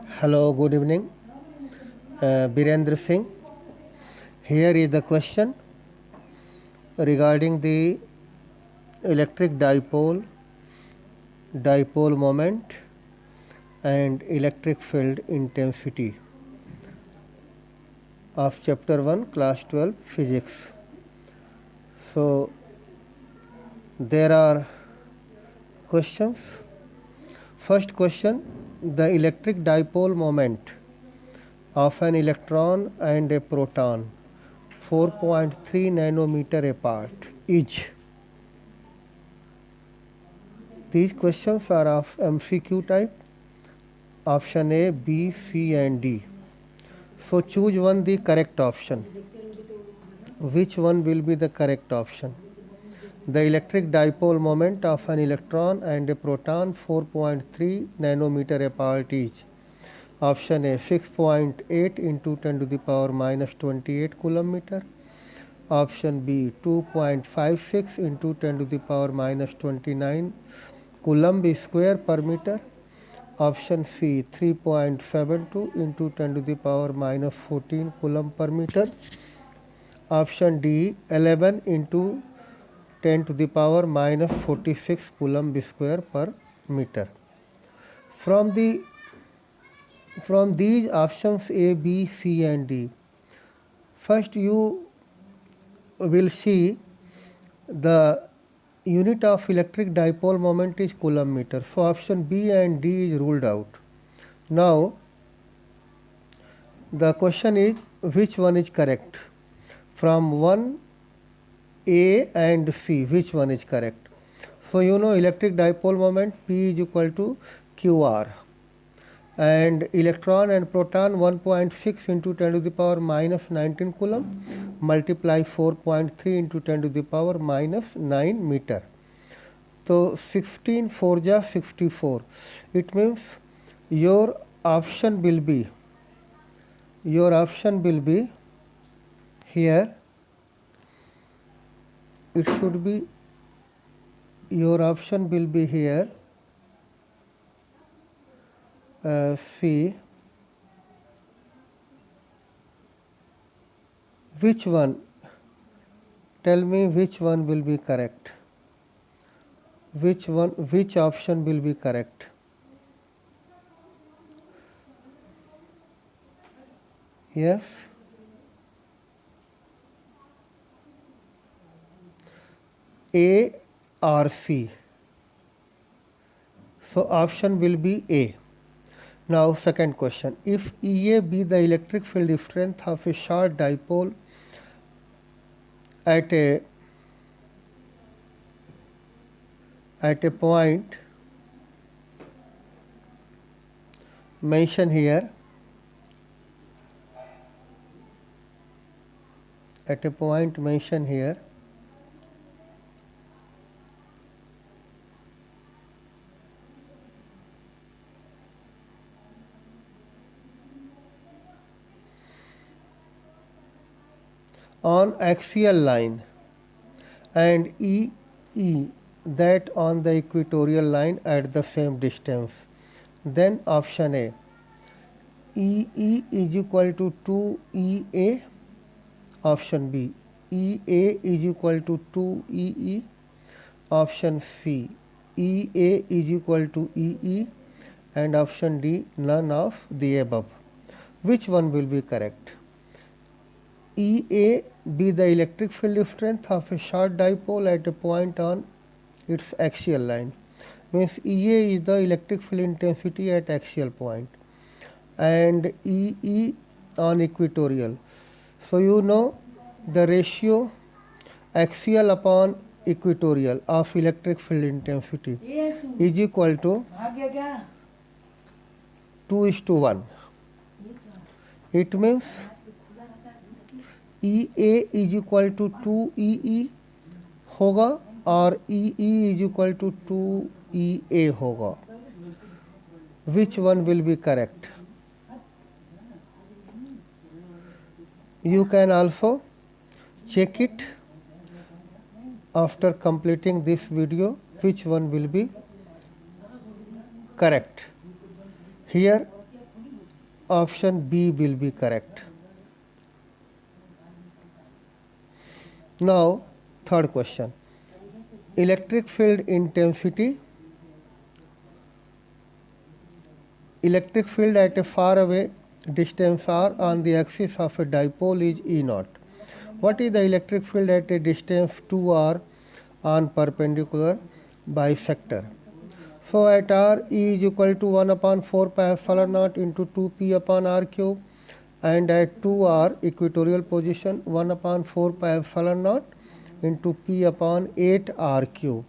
Hello, good evening. Birendra Singh. Here is the question regarding the electric dipole moment, and electric field intensity of chapter 1, class 12, physics. So, there are questions. First question: the electric dipole moment of an electron and a proton 4.3 nanometer apart is. These questions are of MCQ type. Option A, B, C and D. So choose one the correct option. Which one will be the correct option? The electric dipole moment of an electron and a proton 4.3 nanometer apart each. Option A, 6.8 into 10 to the power minus 28 coulomb meter. Option B, 2.56 into 10 to the power minus 29 coulomb square per meter. Option C, 3.72 into 10 to the power minus 14 coulomb per meter. Option D, 11 into 10 to the power minus 46 coulomb square per meter. From these options A, B, C and D, first you will see the unit of electric dipole moment is coulomb meter. So option B and D is ruled out. Now the question is which one is correct? From 1, A and C, which one is correct? So you know electric dipole moment P is equal to QR, and electron and proton 1.6 into 10 to the power minus 19 coulomb multiply 4.3 into 10 to the power minus 9 meter. So 16 4 ja 64. It means your option will be here. It should be your option will be here C. Which one? Tell me which one will be correct. Which option will be correct? Yes. A or C. So option will be A. Now second question. If EA be the electric field strength of a short dipole at a point mentioned here, on axial line and EE that on the equatorial line at the same distance, then option A, EE is equal to 2EA. Option B, EA is equal to 2EE. Option C, EA is equal to EE. And option D, none of the above. Which one will be correct? EA be the electric field strength of a short dipole at a point on its axial line. Means EA is the electric field intensity at axial point, and EE on equatorial. So you know the ratio axial upon equatorial of electric field intensity is equal to 2:1. It means EA is equal to 2EE होगा और EE is equal to 2EA होगा. Which one will be correct? You can also check it after completing this video which one will be correct. Here option B will be correct. Now, third question. Electric field intensity. Electric field at a far away distance r on the axis of a dipole is E naught. What is the electric field at a distance 2r on perpendicular bisector? So at r, E is equal to 1 upon 4 pi epsilon naught into 2p upon r cube, and at 2r equatorial position 1 upon 4 pi epsilon naught into p upon 8 r cube.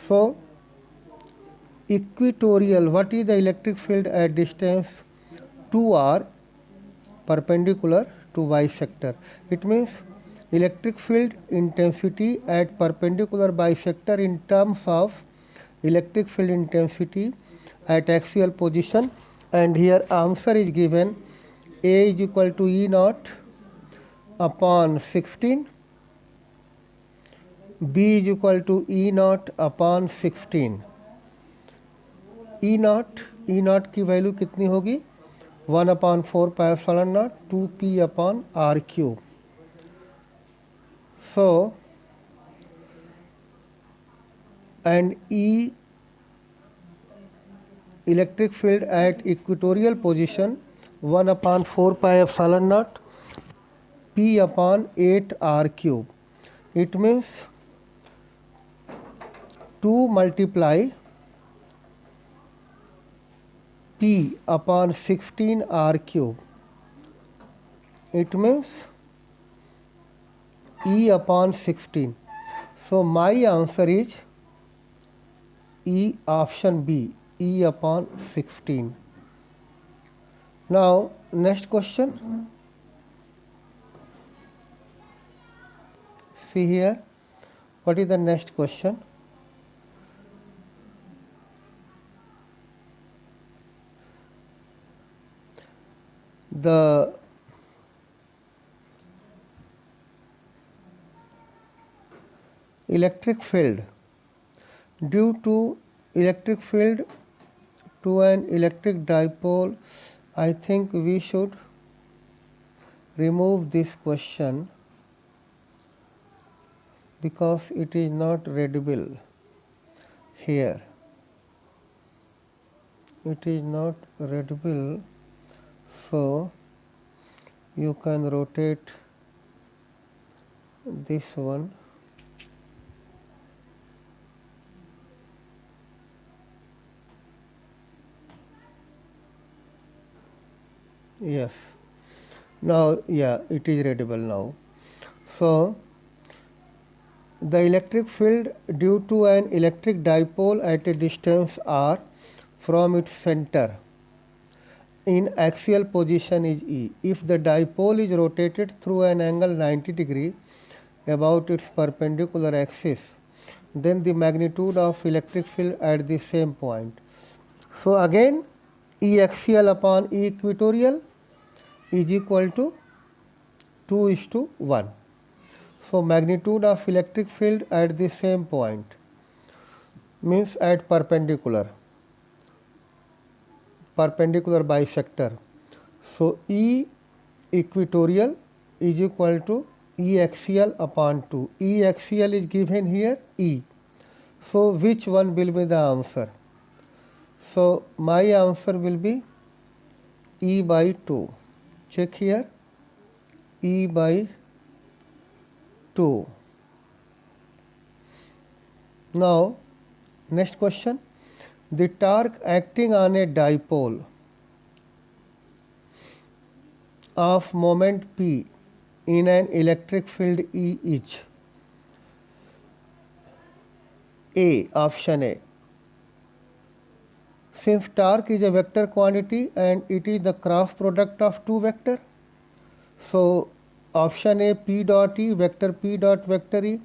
So equatorial, what is the electric field at distance 2r perpendicular to bisector? It means electric field intensity at perpendicular bisector in terms of electric field intensity at axial position, and here answer is given. A is equal to E naught upon 16, B is equal to E naught upon 16. E naught की value कितनी होगी? 1 upon 4 pi epsilon naught 2p upon r cube. So, and E electric field at equatorial position 1 upon 4 pi epsilon naught p upon 8 r cube. It means 2 multiply p upon 16 r cube. It means E upon 16. So my answer is E, option B, E upon 16. Now next question. See here, what is the next question? The electric field, due to electric field to an electric dipole, I think we should remove this question because it is not readable here. It is not readable, so you can rotate this one. Yes, now yeah, it is readable now. So the electric field due to an electric dipole at a distance r from its center in axial position is E. If the dipole is rotated through an angle 90 degree about its perpendicular axis, then the magnitude of electric field at the same point. So again, E axial upon E equatorial is equal to 2:1. So magnitude of electric field at the same point means at perpendicular bisector. So E equatorial is equal to E axial upon 2. E axial is given here E. So which one will be the answer? So my answer will be E by 2. Check here, E by 2. Now next question. The torque acting on a dipole of moment P in an electric field E is A, option A. Since torque is a vector quantity and it is the cross product of two vector, so option A, P dot E, vector P dot vector E,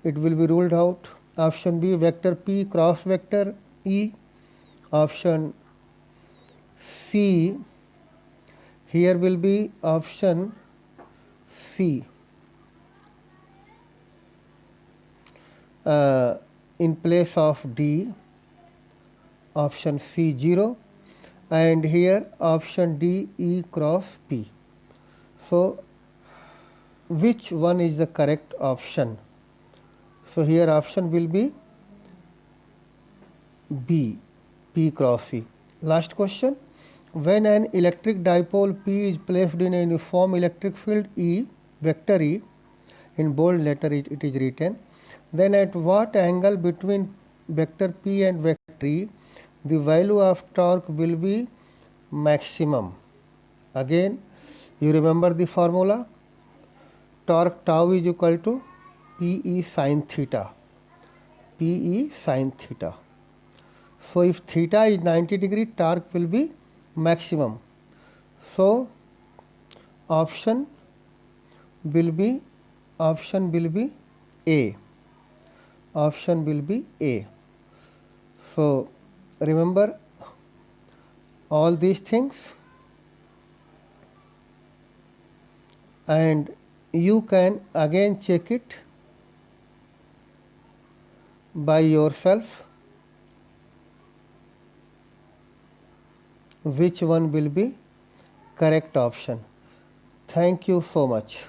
it will be ruled out. Option B, vector P cross vector E. Option C, here will be option C. In place of D, option C 0, and here option D, E cross P. So which one is the correct option? So here option will be B, P cross E. Last question. When an electric dipole P is placed in a uniform electric field E, vector E, in bold letter it is written, then at what angle between vector P and vector E, the value of torque will be maximum? Again, you remember the formula? Torque tau is equal to Pe sin theta. Pe sin theta. So if theta is 90 degree, torque will be maximum. So option will be A. Option will be A. So remember all these things, and you can again check it by yourself which one will be correct option. Thank you so much.